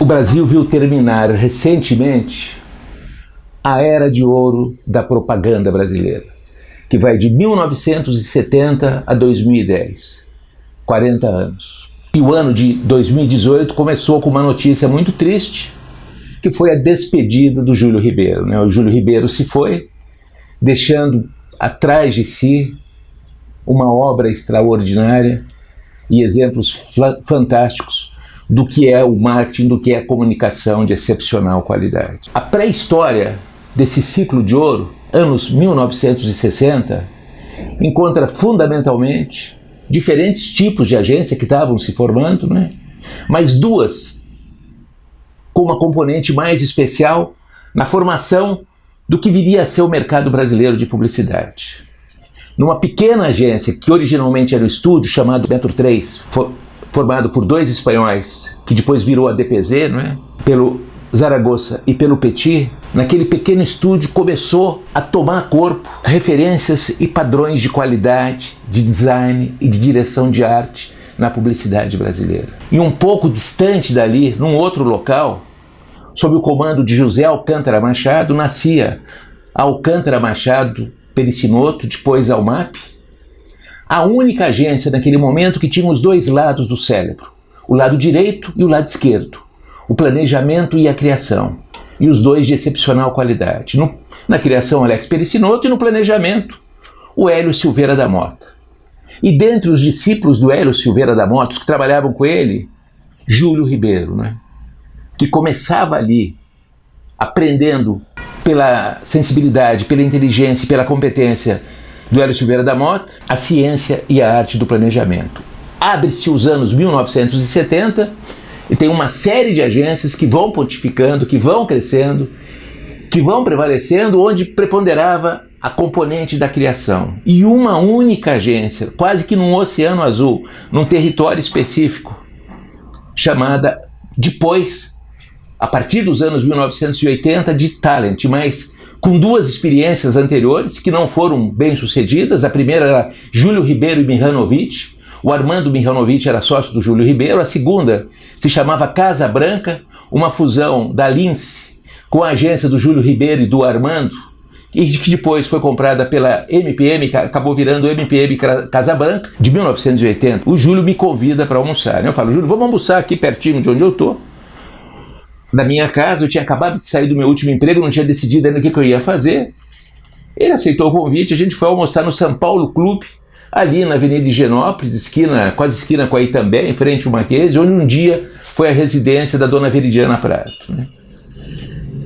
Brasil viu terminar recentemente a era de ouro da propaganda brasileira, que vai de 1970 a 2010, 40 anos. E o ano de 2018 começou com uma notícia muito triste, que foi a despedida do Júlio Ribeiro. O Júlio Ribeiro se foi, deixando atrás de si uma obra extraordinária e exemplos fantásticos do que é o marketing, do que é a comunicação de excepcional qualidade. A pré-história desse ciclo de ouro, anos 1960, encontra fundamentalmente diferentes tipos de agência que estavam se formando, mas duas com uma componente mais especial na formação do que viria a ser o mercado brasileiro de publicidade. Numa pequena agência que originalmente era o estúdio, chamado Metro 3, formado por dois espanhóis, que depois virou a DPZ, pelo Zaragoza e pelo Petit, naquele pequeno estúdio começou a tomar corpo referências e padrões de qualidade, de design e de direção de arte na publicidade brasileira. E um pouco distante dali, num outro local, sob o comando de José Alcântara Machado, nascia a Alcântara Machado Pericinoto, depois a UMAP, a única agência naquele momento que tinha os dois lados do cérebro, o lado direito e o lado esquerdo, o planejamento e a criação, e os dois de excepcional qualidade. Na criação, Alex Pericinoto, e no planejamento, o Hélio Silveira da Mota. E dentre os discípulos do Hélio Silveira da Mota, os que trabalhavam com ele, Júlio Ribeiro, que começava ali, aprendendo pela sensibilidade, pela inteligência e pela competência do Hélio Silveira da Mota, a ciência e a arte do planejamento. Abre-se os anos 1970 e tem uma série de agências que vão pontificando, que vão crescendo, que vão prevalecendo, onde preponderava a componente da criação. E uma única agência, quase que num oceano azul, num território específico, chamada depois, a partir dos anos 1980, de Talent, mas com duas experiências anteriores que não foram bem sucedidas. A primeira era Júlio Ribeiro e Mihanovic. O Armando Mihanovic era sócio do Júlio Ribeiro. A segunda se chamava Casa Branca, uma fusão da Lince com a agência do Júlio Ribeiro e do Armando, e que depois foi comprada pela MPM, que acabou virando MPM Casa Branca, de 1980. O Júlio me convida para almoçar. Eu falo: Júlio, vamos almoçar aqui pertinho de onde eu estou. Na minha casa, eu tinha acabado de sair do meu último emprego, não tinha decidido ainda o que eu ia fazer. Ele aceitou o convite, a gente foi almoçar no São Paulo Clube, ali na Avenida Higienópolis, quase esquina com a Itambé, em frente ao Marquês, onde um dia foi a residência da dona Veridiana Prato.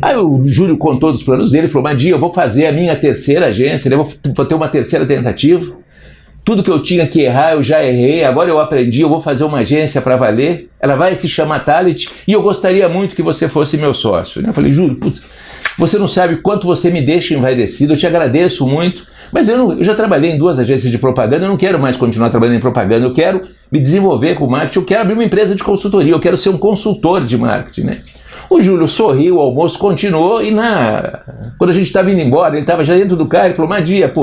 Aí o Júlio contou dos planos dele, falou: Madia, eu vou fazer a minha terceira agência, eu vou ter uma terceira tentativa. Tudo que eu tinha que errar, eu já errei, agora eu aprendi, eu vou fazer uma agência para valer, ela vai se chamar Talent, e eu gostaria muito que você fosse meu sócio. Eu falei: Júlio, putz, você não sabe quanto você me deixa envaidecido, eu te agradeço muito, mas eu já trabalhei em duas agências de propaganda, eu não quero mais continuar trabalhando em propaganda, eu quero me desenvolver com marketing, eu quero abrir uma empresa de consultoria, eu quero ser um consultor de marketing, O Júlio sorriu, o almoço continuou, e quando a gente estava indo embora, ele estava já dentro do carro, ele falou: Madia,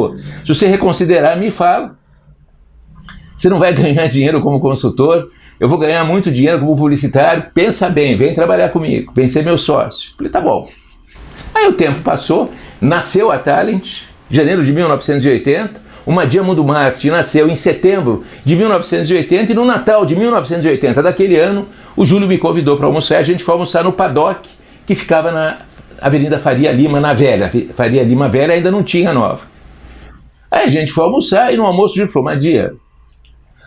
se você reconsiderar, me fala. Você não vai ganhar dinheiro como consultor, eu vou ganhar muito dinheiro como publicitário, pensa bem, vem trabalhar comigo, vem ser meu sócio. Falei: tá bom. Aí o tempo passou, nasceu a Talent, janeiro de 1980, o Madia Mundo Marketing nasceu em setembro de 1980, e no Natal de 1980, daquele ano, o Júlio me convidou para almoçar, a gente foi almoçar no Paddock, que ficava na Avenida Faria Lima, na Velha. Faria Lima Velha ainda não tinha nova. Aí a gente foi almoçar, e no almoço o Júlio falou: Madia,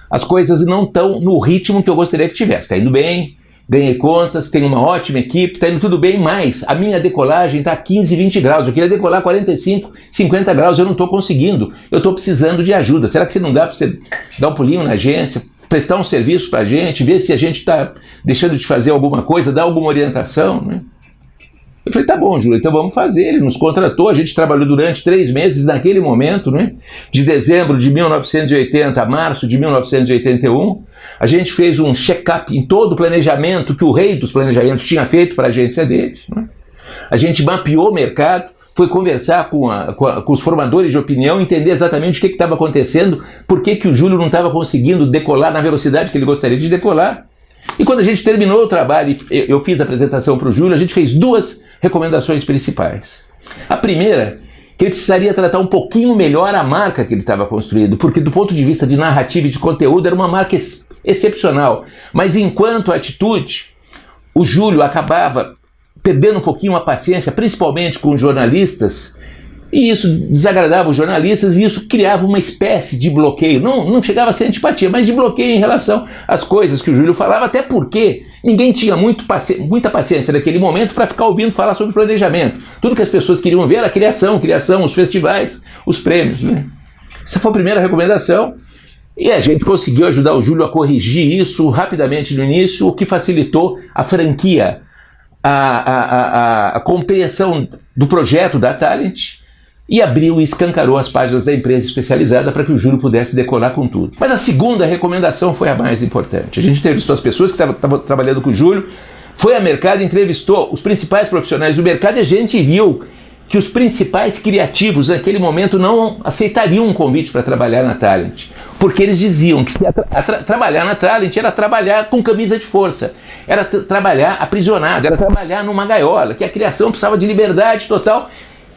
as coisas não estão no ritmo que eu gostaria que tivesse. Está indo bem, ganhei contas, tenho uma ótima equipe, está indo tudo bem, mas a minha decolagem está a 15, 20 graus. Eu queria decolar 45, 50 graus, eu não estou conseguindo. Eu estou precisando de ajuda. Será que você não dá para você dar um pulinho na agência, prestar um serviço para a gente, ver se a gente está deixando de fazer alguma coisa, dar alguma orientação? Eu falei: tá bom, Júlio, então vamos fazer. Ele nos contratou, a gente trabalhou durante 3 meses naquele momento, de dezembro de 1980 a março de 1981. A gente fez um check-up em todo o planejamento que o rei dos planejamentos tinha feito para a agência dele. A gente mapeou o mercado, foi conversar com os formadores de opinião, entender exatamente o que estava acontecendo, por que o Júlio não estava conseguindo decolar na velocidade que ele gostaria de decolar. E quando a gente terminou o trabalho, eu fiz a apresentação para o Júlio, a gente fez 2 recomendações principais. A primeira, que ele precisaria tratar um pouquinho melhor a marca que ele estava construindo, porque do ponto de vista de narrativa e de conteúdo era uma marca excepcional. Mas enquanto atitude, o Júlio acabava perdendo um pouquinho a paciência, principalmente com os jornalistas, e isso desagradava os jornalistas e isso criava uma espécie de bloqueio. Não chegava a ser antipatia, mas de bloqueio em relação às coisas que o Júlio falava, até porque ninguém tinha muita paciência naquele momento para ficar ouvindo falar sobre planejamento. Tudo que as pessoas queriam ver era criação, os festivais, os prêmios, né? Essa foi a primeira recomendação. E a gente conseguiu ajudar o Júlio a corrigir isso rapidamente no início, o que facilitou a franquia, a compreensão do projeto da Talent, e abriu e escancarou as páginas da empresa especializada para que o Júlio pudesse decolar com tudo. Mas a segunda recomendação foi a mais importante. A gente entrevistou as pessoas que estavam trabalhando com o Júlio, foi ao mercado, entrevistou os principais profissionais do mercado e a gente viu que os principais criativos naquele momento não aceitariam um convite para trabalhar na Talent, porque eles diziam que trabalhar na Talent era trabalhar com camisa de força, era trabalhar aprisionado, era trabalhar numa gaiola, que a criação precisava de liberdade total,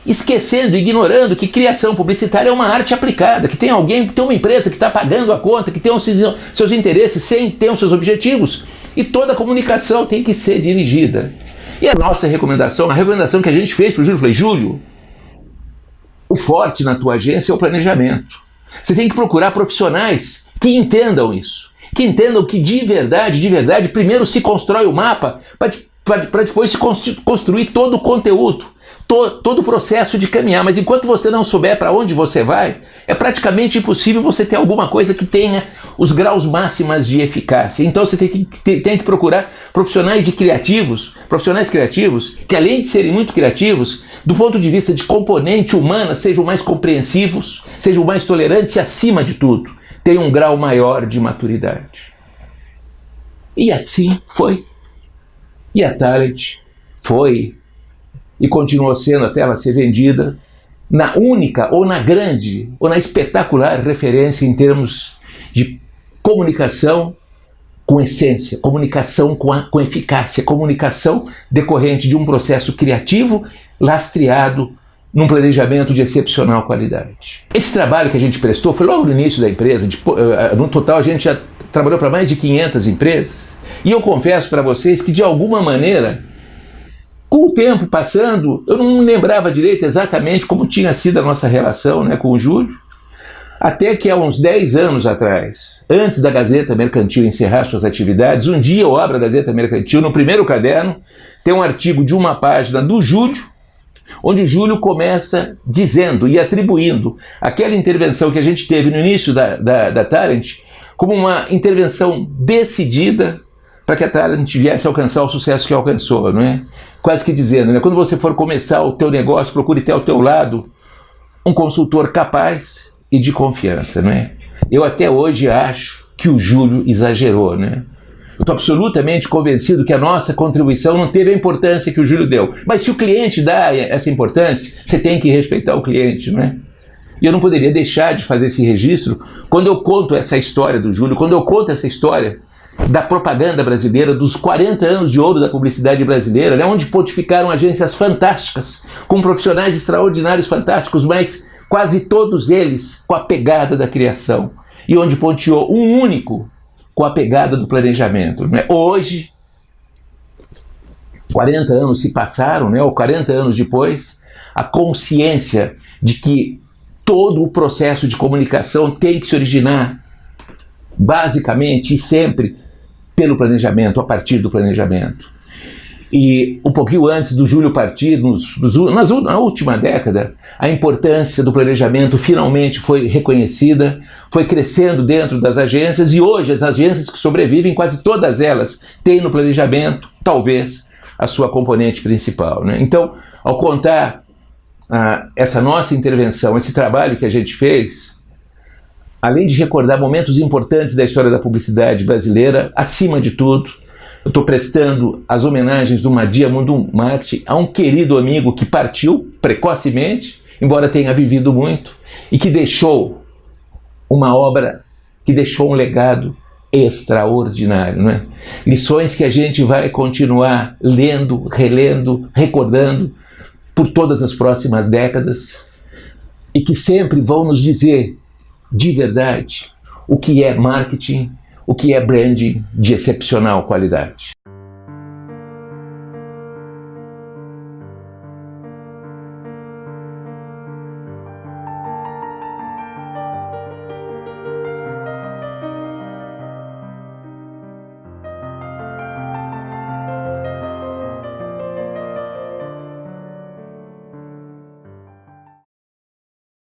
esquecendo, ignorando que criação publicitária é uma arte aplicada, que tem alguém, que tem uma empresa que está pagando a conta, que tem os seus interesses, tem os seus objetivos, e toda a comunicação tem que ser dirigida. E a nossa recomendação, a recomendação que a gente fez para o Júlio, foi: Júlio, o forte na tua agência é o planejamento. Você tem que procurar profissionais que entendam isso, que entendam que de verdade, primeiro se constrói o mapa para depois se construir todo o conteúdo, todo o processo de caminhar. Mas enquanto você não souber para onde você vai, é praticamente impossível você ter alguma coisa que tenha os graus máximos de eficácia. Então você tem que procurar profissionais criativos que, além de serem muito criativos, do ponto de vista de componente humana, sejam mais compreensivos, sejam mais tolerantes e, acima de tudo, tenham um grau maior de maturidade. E assim foi. E a Talent foi e continuou sendo, até ela ser vendida, na única, ou na grande, ou na espetacular referência em termos de comunicação com essência, comunicação com eficácia, comunicação decorrente de um processo criativo lastreado num planejamento de excepcional qualidade. Esse trabalho que a gente prestou foi logo no início da empresa. No total a gente já trabalhou para mais de 500 empresas, e eu confesso para vocês que, de alguma maneira, com o tempo passando, eu não me lembrava direito exatamente como tinha sido a nossa relação, né, com o Júlio, até que há uns 10 anos atrás, antes da Gazeta Mercantil encerrar suas atividades, um dia eu abro a Gazeta Mercantil, no primeiro caderno tem um artigo de uma página do Júlio, onde o Júlio começa dizendo e atribuindo aquela intervenção que a gente teve no início da Talent como uma intervenção decidida para que a Talent viesse a alcançar o sucesso que alcançou, não é? Quase que dizendo, né? Quando você for começar o teu negócio, procure ter ao teu lado um consultor capaz e de confiança, não é? Eu até hoje acho que o Júlio exagerou, né? Eu estou absolutamente convencido que a nossa contribuição não teve a importância que o Júlio deu. Mas se o cliente dá essa importância, você tem que respeitar o cliente, não é? E eu não poderia deixar de fazer esse registro quando eu conto essa história do Júlio, quando eu conto essa história da propaganda brasileira, dos 40 anos de ouro da publicidade brasileira, né, onde pontificaram agências fantásticas, com profissionais extraordinários, fantásticos, mas quase todos eles com a pegada da criação, e onde ponteou um único com a pegada do planejamento, né? Hoje, 40 anos se passaram, né, ou 40 anos depois, a consciência de que todo o processo de comunicação tem que se originar basicamente e sempre pelo planejamento, a partir do planejamento. E um pouquinho antes do Júlio partir, na última década, a importância do planejamento finalmente foi reconhecida, foi crescendo dentro das agências, e hoje as agências que sobrevivem, quase todas elas, têm no planejamento, talvez, a sua componente principal, né? Então, ao contar essa nossa intervenção, esse trabalho que a gente fez, além de recordar momentos importantes da história da publicidade brasileira, acima de tudo, eu estou prestando as homenagens do Madia Mundum Marti a um querido amigo que partiu precocemente, embora tenha vivido muito, e que deixou uma obra, que deixou um legado extraordinário, não é? Lições que a gente vai continuar lendo, relendo, recordando por todas as próximas décadas e que sempre vão nos dizer de verdade o que é marketing, o que é branding de excepcional qualidade.